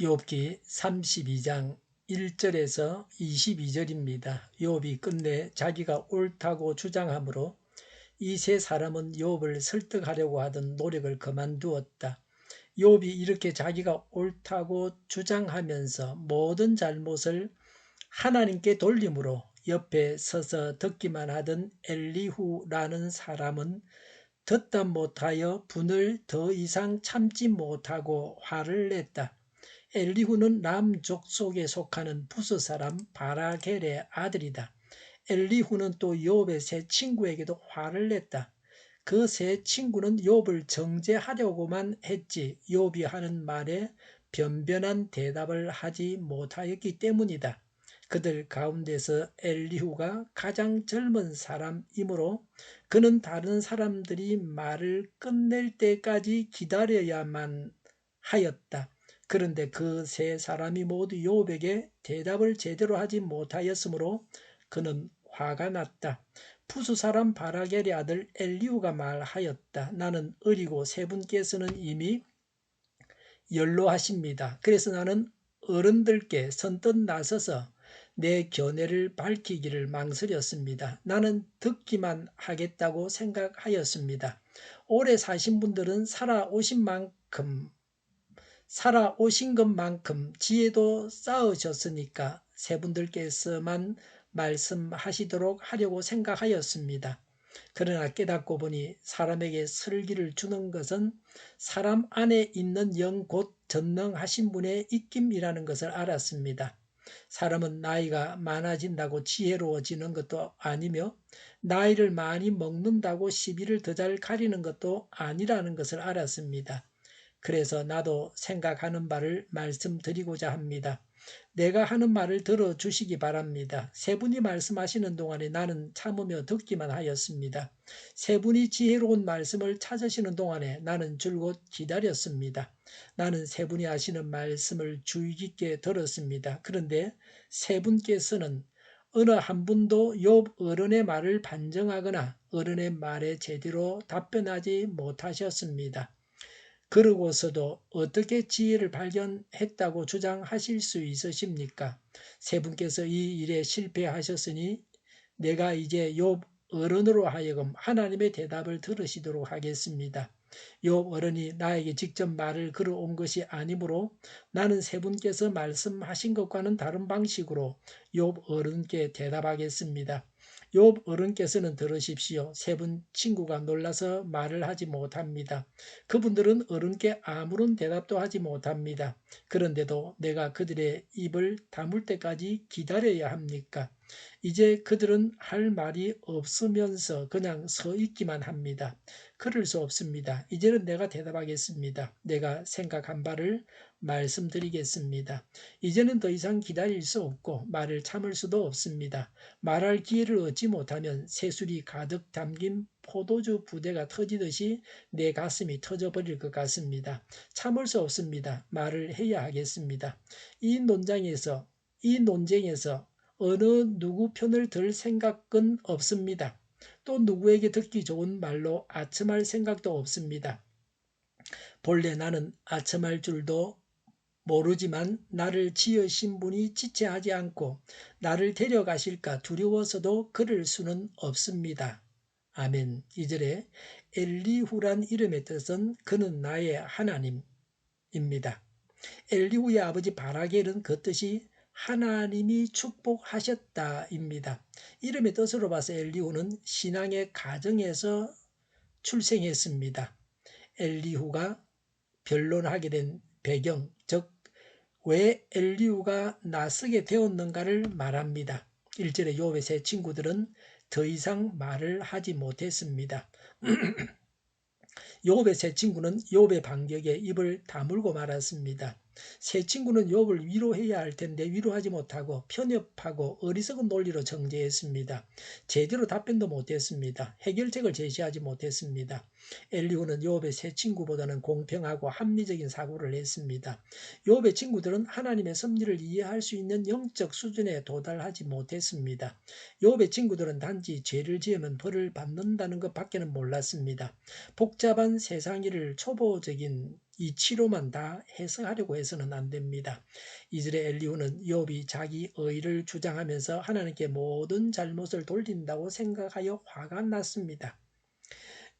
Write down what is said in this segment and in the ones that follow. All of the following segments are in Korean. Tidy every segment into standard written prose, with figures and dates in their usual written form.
욥기 32장 1절에서 22절입니다. 욥이 끝내 자기가 옳다고 주장하므로 이 세 사람은 욥을 설득하려고 하던 노력을 그만두었다. 욥이 이렇게 자기가 옳다고 주장하면서 모든 잘못을 하나님께 돌림으로 옆에 서서 듣기만 하던 엘리후라는 사람은 듣다 못하여 분을 더 이상 참지 못하고 화를 냈다. 엘리후는 람 족속에 속하는 부스 사람 바라겔의 아들이다. 엘리후는 또 욥의 세 친구에게도 화를 냈다. 그 세 친구는 욥을 정죄하려고만 했지 욥이 하는 말에 변변한 대답을 하지 못하였기 때문이다. 그들 가운데서 엘리후가 가장 젊은 사람이므로 그는 다른 사람들이 말을 끝낼 때까지 기다려야만 하였다. 그런데 그 세 사람이 모두 욥에게 대답을 제대로 하지 못하였으므로 그는 화가 났다. 푸수 사람 바라겔의 아들 엘리후가 말하였다. 나는 어리고 세 분께서는 이미 연로하십니다. 그래서 나는 어른들께 선뜻 나서서 내 견해를 밝히기를 망설였습니다. 나는 듣기만 하겠다고 생각하였습니다. 오래 사신 분들은 살아오신 것만큼 지혜도 쌓으셨으니까 세 분들께서만 말씀하시도록 하려고 생각하였습니다. 그러나 깨닫고 보니 사람에게 설기를 주는 것은 사람 안에 있는 영 곧 전능하신 분의 입김이라는 것을 알았습니다. 사람은 나이가 많아진다고 지혜로워지는 것도 아니며 나이를 많이 먹는다고 시비를 더 잘 가리는 것도 아니라는 것을 알았습니다. 그래서 나도 생각하는 바를 말씀드리고자 합니다. 내가 하는 말을 들어주시기 바랍니다. 세 분이 말씀하시는 동안에 나는 참으며 듣기만 하였습니다. 세 분이 지혜로운 말씀을 찾으시는 동안에 나는 줄곧 기다렸습니다. 나는 세 분이 하시는 말씀을 주의 깊게 들었습니다. 그런데 세 분께서는 어느 한 분도 욥 어른의 말을 반정하거나 어른의 말에 제대로 답변하지 못하셨습니다. 그러고서도 어떻게 지혜를 발견했다고 주장하실 수 있으십니까? 세 분께서 이 일에 실패하셨으니 내가 이제 욥 어른으로 하여금 하나님의 대답을 들으시도록 하겠습니다. 욥 어른이 나에게 직접 말을 걸어온 것이 아니므로 나는 세 분께서 말씀하신 것과는 다른 방식으로 욥 어른께 대답하겠습니다. 욥 어른께서는 들으십시오. 세 분 친구가 놀라서 말을 하지 못합니다. 그분들은 어른께 아무런 대답도 하지 못합니다. 그런데도 내가 그들의 입을 다물 때까지 기다려야 합니까? 이제 그들은 할 말이 없으면서 그냥 서 있기만 합니다. 그럴 수 없습니다. 이제는 내가 대답하겠습니다. 내가 생각한 바를 말씀드리겠습니다. 이제는 더 이상 기다릴 수 없고 말을 참을 수도 없습니다. 말할 기회를 얻지 못하면 새술이 가득 담긴 포도주 부대가 터지듯이 내 가슴이 터져버릴 것 같습니다. 참을 수 없습니다. 말을 해야 하겠습니다. 이 논쟁에서 어느 누구 편을 들 생각은 없습니다. 또 누구에게 듣기 좋은 말로 아첨할 생각도 없습니다. 본래 나는 아첨할 줄도 모르지만 나를 지으신 분이 지체하지 않고 나를 데려가실까 두려워서도 그럴 수는 없습니다. 아멘. 2절에 엘리후란 이름의 뜻은 그는 나의 하나님입니다. 엘리후의 아버지 바라겔은 그 뜻이 하나님이 축복하셨다입니다. 이름의 뜻으로 봐서 엘리후는 신앙의 가정에서 출생했습니다. 엘리후가 변론하게 된 배경, 즉 왜 엘리후가 나서게 되었는가를 말합니다. 1절에 욥의 세 친구들은 더 이상 말을 하지 못했습니다. 욥의 세 친구는 욥의 반격에 입을 다물고 말았습니다. 세 친구는 욥을 위로해야 할 텐데 위로하지 못하고 편협하고 어리석은 논리로 정죄했습니다. 제대로 답변도 못했습니다. 해결책을 제시하지 못했습니다. 엘리후는 욥의 세 친구보다는 공평하고 합리적인 사고를 했습니다. 욥의 친구들은 하나님의 섭리를 이해할 수 있는 영적 수준에 도달하지 못했습니다. 욥의 친구들은 단지 죄를 지으면 벌을 받는다는 것밖에는 몰랐습니다. 복잡한 세상 일을 초보적인 이치로만 다 해석하려고 해서는 안 됩니다. 2절에 엘리후는 욥이 자기 의를 주장하면서 하나님께 모든 잘못을 돌린다고 생각하여 화가 났습니다.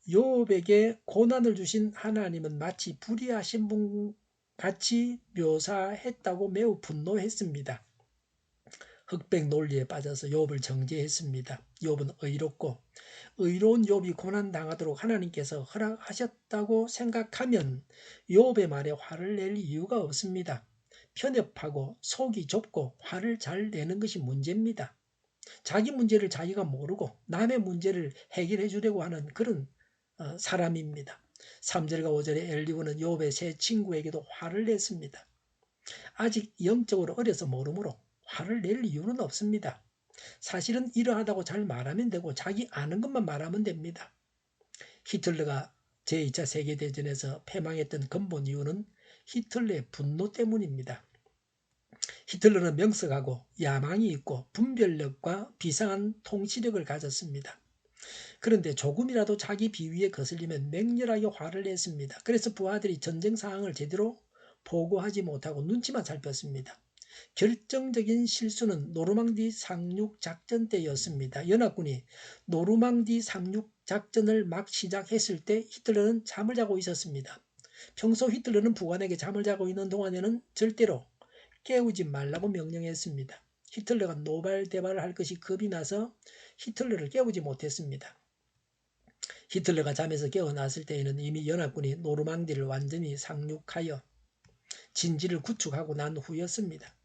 욥에게 고난을 주신 하나님은 마치 불의하신 분 같이 묘사했다고 매우 분노했습니다. 흑백 논리에 빠져서 욥을 정죄했습니다. 욥은 의롭고 의로운 욥이 고난당하도록 하나님께서 허락하셨다고 생각하면 욥의 말에 화를 낼 이유가 없습니다. 편협하고 속이 좁고 화를 잘 내는 것이 문제입니다. 자기 문제를 자기가 모르고 남의 문제를 해결해 주려고 하는 그런 사람입니다. 3절과 5절에 엘리후는 욥의 세 친구에게도 화를 냈습니다. 아직 영적으로 어려서 모르므로 화를 낼 이유는 없습니다. 사실은 이러하다고 잘 말하면 되고 자기 아는 것만 말하면 됩니다. 히틀러가 제2차 세계대전에서 패망했던 근본 이유는 히틀러의 분노 때문입니다. 히틀러는 명석하고 야망이 있고 분별력과 비상한 통치력을 가졌습니다. 그런데 조금이라도 자기 비위에 거슬리면 맹렬하게 화를 냈습니다. 그래서 부하들이 전쟁 상황을 제대로 보고하지 못하고 눈치만 살폈습니다. 결정적인 실수는 노르망디 상륙 작전 때였습니다. 연합군이 노르망디 상륙 작전을 막 시작했을 때 히틀러는 잠을 자고 있었습니다. 평소 히틀러는 부관에게 잠을 자고 있는 동안에는 절대로 깨우지 말라고 명령했습니다. 히틀러가 노발대발을 할 것이 겁이 나서 히틀러를 깨우지 못했습니다. 히틀러가 잠에서 깨어났을 때에는 이미 연합군이 노르망디를 완전히 상륙하여 진지를 구축하고 난 후였습니다.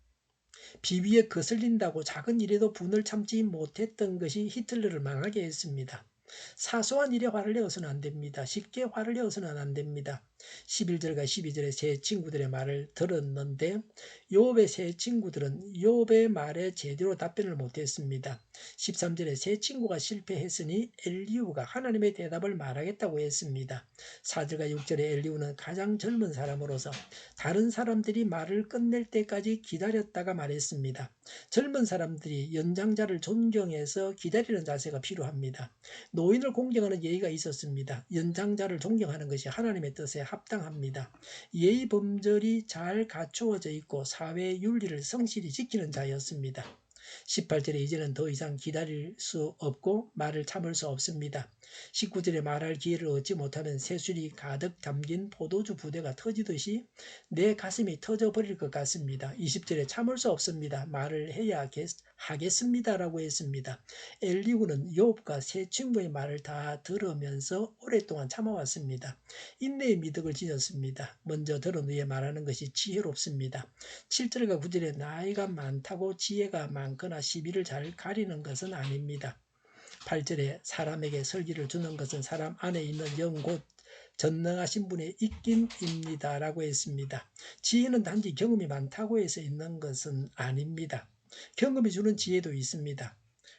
비위에 거슬린다고 작은 일에도 분을 참지 못했던 것이 히틀러를 망하게 했습니다. 사소한 일에 화를 내어서는 안 됩니다. 쉽게 화를 내어서는 안 됩니다. 11절과 12절의 세 친구들의 말을 들었는데 욥의 세 친구들은 욥의 말에 제대로 답변을 못했습니다. 13절에 세 친구가 실패했으니 엘리후가 하나님의 대답을 말하겠다고 했습니다. 4절과 6절에 엘리후는 가장 젊은 사람으로서 다른 사람들이 말을 끝낼 때까지 기다렸다가 말했습니다. 젊은 사람들이 연장자를 존경해서 기다리는 자세가 필요합니다. 노인을 공경하는 예의가 있었습니다. 연장자를 존경하는 것이 하나님의 뜻에 합당합니다. 예의 범절이 잘 갖추어져 있고 사회의 윤리를 성실히 지키는 자였습니다. 18절에 이제는 더 이상 기다릴 수 없고 말을 참을 수 없습니다. 19절에 말할 기회를 얻지 못하면 새술이 가득 담긴 포도주 부대가 터지듯이 내 가슴이 터져버릴 것 같습니다. 20절에 참을 수 없습니다. 말을 해야 하겠습니다라고 했습니다. 엘리후는 욥과 세 친구의 말을 다 들으면서 오랫동안 참아왔습니다. 인내의 미덕을 지녔습니다. 먼저 들은 후에 말하는 것이 지혜롭습니다. 7절과 9절에 나이가 많다고 지혜가 많거나 시비를 잘 가리는 것은 아닙니다. 8절에 사람에게 설기를 주는 것은 사람 안에 있는 영 곧 전능하신 분의 입김입니다 라고 했습니다. 지혜는 단지 경험이 많다고 해서 있는 것은 아닙니다. 경험이 주는 지혜도 있습니다.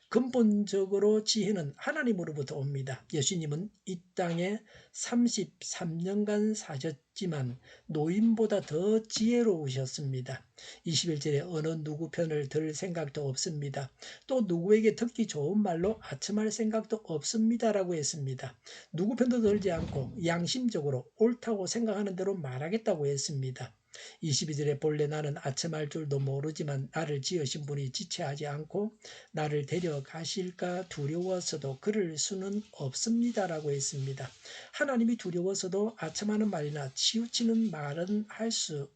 근본적으로 지혜는 하나님으로부터 옵니다. 예수님은 이 땅에 33년간 사셨지만 노인보다 더 지혜로우셨습니다. 21절에 어느 누구 편을 들 생각도 없습니다. 또 누구에게 듣기 좋은 말로 아첨할 생각도 없습니다라고 했습니다. 누구 편도 들지 않고 양심적으로 옳다고 생각하는 대로 말하겠다고 했습니다. 22절에 본래 나는 아첨할 줄도 모르지만 나를 지으신 분이 지체하지 않고 나를 데려가실까 두려워서도 그럴 수는 없습니다라고 했습니다. 하나님이 두려워서도 아첨하는 말이나 치우치는 말은 할 수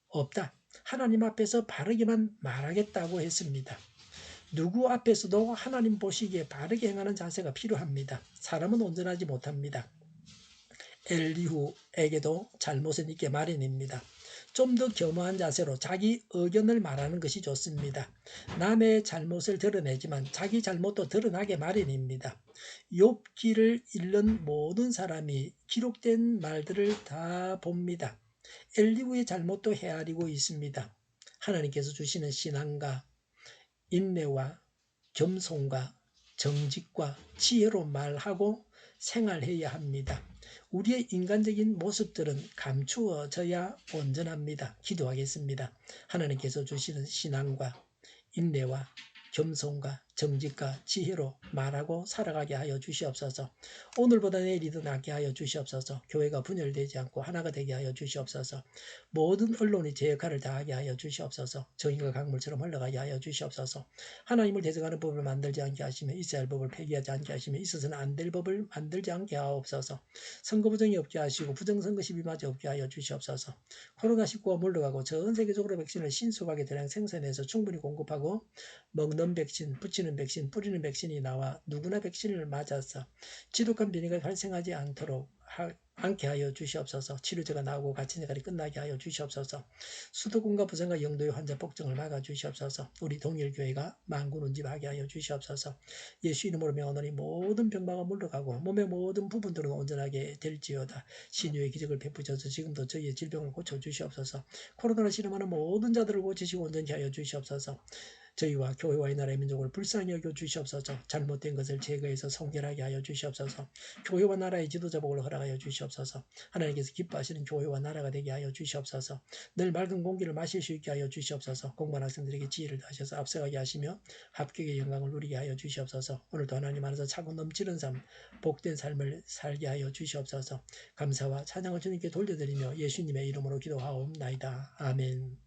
없다. 하나님 앞에서 바르게만 말하겠다고 했습니다. 누구 앞에서도 하나님 보시기에 바르게 행하는 자세가 필요합니다. 사람은 온전하지 못합니다. 엘리후에게도 잘못은 있게 마련입니다. 좀 더 겸허한 자세로 자기 의견을 말하는 것이 좋습니다. 남의 잘못을 드러내지만 자기 잘못도 드러나게 마련입니다. 욥기를 읽는 모든 사람이 기록된 말들을 다 봅니다. 엘리후의 잘못도 헤아리고 있습니다. 하나님께서 주시는 신앙과 인내와 겸손과 정직과 지혜로 말하고 생활해야 합니다. 우리의 인간적인 모습들은 감추어져야 온전합니다. 기도하겠습니다. 하나님께서 주시는 신앙과 인내와 겸손과 정직과 지혜로 말하고 살아가게 하여 주시옵소서. 오늘보다 내일이 더 낫게 하여 주시옵소서. 교회가 분열되지 않고 하나가 되게 하여 주시옵소서. 모든 언론이 제 역할을 다하게 하여 주시옵소서. 정의가 강물처럼 흘러가게 하여 주시옵소서. 하나님을 대적하는 법을 만들지 않게 하시며 있어야 할 법을 폐기하지 않게 하시며 있어서는 안 될 법을 만들지 않게 하옵소서. 선거 부정이 없게 하시고 부정선거 시비마저 없게 하여 주시옵소서. 코로나19가 물러가고 전 세계적으로 백신을 신속하게 대량 생산해서 충분히 공급하고 먹는 백신, 붙이는 백신, 뿌리는 백신이 나와 누구나 백신을 맞아서 지독한 변이가 발생하지 않게 하여 주시옵소서. 치료제가 나오고 갇힌 생활이 끝나게 하여 주시옵소서. 수도권과 부산과 영도의 환자 폭증을 막아 주시옵소서. 우리 동일교회가 만군운집하게 하여 주시옵소서. 예수 이름으로 명하노니 모든 병마가 물러가고 몸의 모든 부분들은 온전하게 될지어다. 신유의 기적을 베푸셔서 지금도 저희의 질병을 고쳐주시옵소서. 코로나를 실험하는 모든 자들을 고치시고 온전히 하여 주시옵소서. 저희와 교회와 이 나라의 민족을 불쌍히 여겨 주시옵소서. 잘못된 것을 제거해서 성결하게 하여 주시옵소서. 교회와 나라의 지도자복을 허락하여 주시옵소서. 하나님께서 기뻐하시는 교회와 나라가 되게 하여 주시옵소서. 늘 맑은 공기를 마실 수 있게 하여 주시옵소서. 공부한 학생들에게 지혜를 다하셔서 앞서가게 하시며 합격의 영광을 누리게 하여 주시옵소서. 오늘도 하나님 안에서 차고 넘치는 삶, 복된 삶을 살게 하여 주시옵소서. 감사와 찬양을 주님께 돌려드리며 예수님의 이름으로 기도하옵나이다. 아멘.